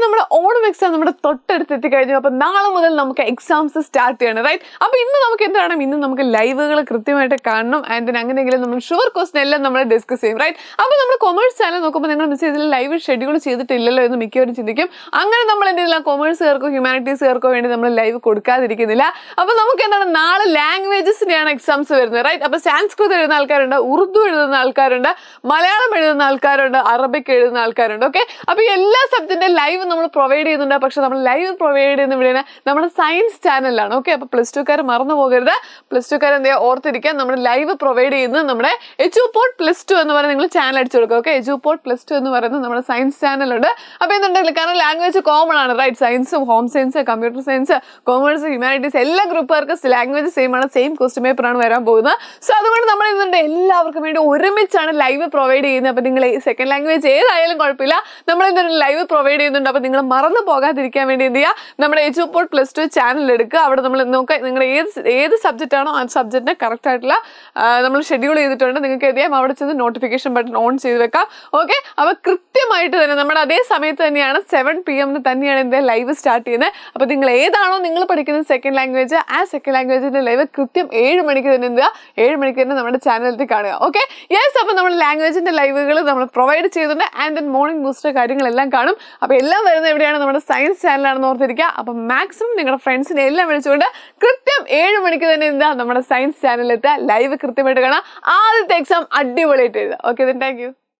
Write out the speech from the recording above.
നമ്മുടെ ഓണം എക്സാം നമ്മുടെ തൊട്ടടുത്തെത്തി കഴിഞ്ഞു. അപ്പോൾ നാളെ മുതൽ നമുക്ക് എക്സാംസ് സ്റ്റാർട്ട് ചെയ്യണം, റൈറ്റ്? അപ്പോൾ ഇന്ന് നമുക്ക് എന്താണ്, ഇന്ന് നമുക്ക് ലൈവുകൾ കൃത്യമായിട്ട് കാണണം. ആൻഡ് അങ്ങനെയെങ്കിലും നമ്മൾ ഷുവർ ക്വസ്റ്റൻ എല്ലാം നമ്മൾ ഡിസ്കസ് ചെയ്യും, റൈറ്റ്? അപ്പോൾ നമ്മൾ കൊമേഴ്സ് ചാനൽ നോക്കുമ്പോൾ നിങ്ങൾ മിസ് ചെയ്തില്ല, ലൈവ് ഷെഡ്യൂൾ ചെയ്തിട്ടില്ലല്ലോ എന്ന് മിക്കവരും ചിന്തിക്കും. അങ്ങനെ നമ്മൾ എന്തെങ്കിലും കൊമേഴ്സുകാർക്കോ ഹ്യൂമാനിറ്റീസുകാർക്കോ വേണ്ടി നമ്മൾ ലൈവ് കൊടുക്കാതിരിക്കുന്നില്ല. അപ്പോൾ നമുക്ക് എന്താണ്, നാളെ ലാംഗ്വേജസിൻ്റെയാണ് എക്സാംസ് വരുന്നത്, റൈറ്റ്? അപ്പോൾ സാൻസ്കൃത് എഴുതുന്ന ആൾക്കാരുണ്ട്, ഉറുദു എഴുതുന്ന ആൾക്കാരുണ്ട്, മലയാളം എഴുതുന്ന ആൾക്കാരുണ്ട്, അറബിക് എഴുതുന്ന ആൾക്കാരുണ്ട്. ഓക്കെ, അപ്പോൾ ഈ എല്ലാ സബ്ജക്റ്റിന്റെ ലൈവ് നമ്മൾ പ്രൊവൈഡ് ചെയ്യുന്നുണ്ട്. പക്ഷെ നമ്മൾ ലൈവ് പ്രൊവൈഡ് ചെയ്യുന്ന ഇവിടെയാണ് നമ്മുടെ സയൻസ് ചാനലിലാണ്. ഓക്കെ, അപ്പോൾ പ്ലസ് ടുക്കാർ മറന്നു പോകരുത്. പ്ലസ് ടുക്കാർ എന്ത് ചെയ്യുക, ഓർത്തിരിക്കാൻ നമ്മൾ ലൈവ് പ്രൊവൈഡ് ചെയ്യുന്നത് നമ്മുടെ എജുപോർട്ട് പ്ലസ് ടു എന്ന് പറയുന്നത് നിങ്ങൾ ചാനൽ അടിച്ചു കൊടുക്കുക. ഓക്കെ, എജുപോർട്ട് പ്ലസ് ടു എന്ന് പറയുന്നത് നമ്മുടെ സയൻസ് ചാനലുണ്ട്. അപ്പോൾ എന്തുണ്ടെങ്കിലും കാരണം ലാംഗ്വേജ് കോമൺ ആണ്, റൈറ്റ്? സയൻസും home science computer science commerce humanities എല്ലാ ഗ്രൂപ്പുകാർക്ക് ലാംഗ്വേജ് സെയിം ആണ്, സെയിം ക്വസ്റ്റ്യൻ പേപ്പറാണ് വരാൻ പോകുന്നത്. സോ അതുകൊണ്ട് നമ്മൾ ഇതുണ്ട് എല്ലാവർക്കും വേണ്ടി ഒരുമിച്ചാണ് ലൈവ് പ്രൊവൈഡ് ചെയ്യുന്നത്. അപ്പോൾ നിങ്ങൾ സെക്കൻഡ് ലാംഗ്വേജ് ഏതായാലും കുഴപ്പമില്ല, നമ്മൾ എന്താണ് ലൈവ് പ്രൊവൈഡ് ചെയ്യുന്നുണ്ട്. അപ്പോൾ നിങ്ങൾ മറന്നു പോകാതിരിക്കാൻ വേണ്ടി എന്ത് ചെയ്യുക, നമ്മുടെ എജുപോർട്ട് പ്ലസ് ടു ചാനൽ എടുക്കുക. അവിടെ നമ്മൾ നോക്കുക, നിങ്ങൾ ഏത് സബ്ജക്റ്റ് ആണോ ആ സബ്ജക്റ്റിനെ കറക്റ്റ് ആയിട്ടുള്ള നമ്മൾ ഷെഡ്യൂൾ ചെയ്തിട്ടുണ്ട്. നിങ്ങൾക്ക് എന്ത് ചെയ്യാം, അവിടെ ചെന്ന് നോട്ടിഫിക്കേഷൻ ബട്ടൺ ഓൺ ചെയ്ത് വെക്കാം. ഓക്കെ, അപ്പോൾ കൃത്യമായിട്ട് തന്നെ നമ്മുടെ അതേ സമയത്ത് തന്നെയാണ് 7 PM തന്നെയാണ് എന്ത് ലൈവ് സ്റ്റാർട്ട് ചെയ്യുന്നത്. അപ്പോൾ നിങ്ങൾ ഏതാണോ നിങ്ങൾ പഠിക്കുന്ന സെക്കൻഡ് ലാംഗ്വേജ്, ആ സെക്കൻഡ് ലാംഗ്വേജിന്റെ ലൈവ് കൃത്യം 7 മണിക്ക് തന്നെ എന്തുക, 7 മണിക്ക് തന്നെ നമ്മുടെ ചാനലിൽ കാണുക. Okay, yes. അപ്പോൾ നമ്മൾ ലാംഗ്വേജിന്റെ ലൈവുകൾ നമ്മൾ പ്രൊവൈഡ് ചെയ്തിട്ടുണ്ട്. ആൻഡ് ദെൻ മോർണിംഗ് ബൂസ്റ്റർ കാര്യങ്ങളെല്ലാം കാണും. അപ്പോൾ എല്ലാം വരുന്നത് എവിടെയാണ്, നമ്മുടെ സയൻസ് ചാനലാണെന്ന് ഓർത്തിരിക്കുക. അപ്പം മാക്സിമം നിങ്ങളുടെ ഫ്രണ്ട്സിനെ എല്ലാം വിളിച്ചുകൊണ്ട് കൃത്യം 7 മണിക്ക് തന്നെ എന്താ നമ്മുടെ സയൻസ് ചാനലിലെത്തുക, ലൈവ് കൃത്യമായിട്ട് കാണാം. ആദ്യത്തെ എക്സാം അടിപൊളിയായിട്ട് എഴുതുക. Okay, thank you.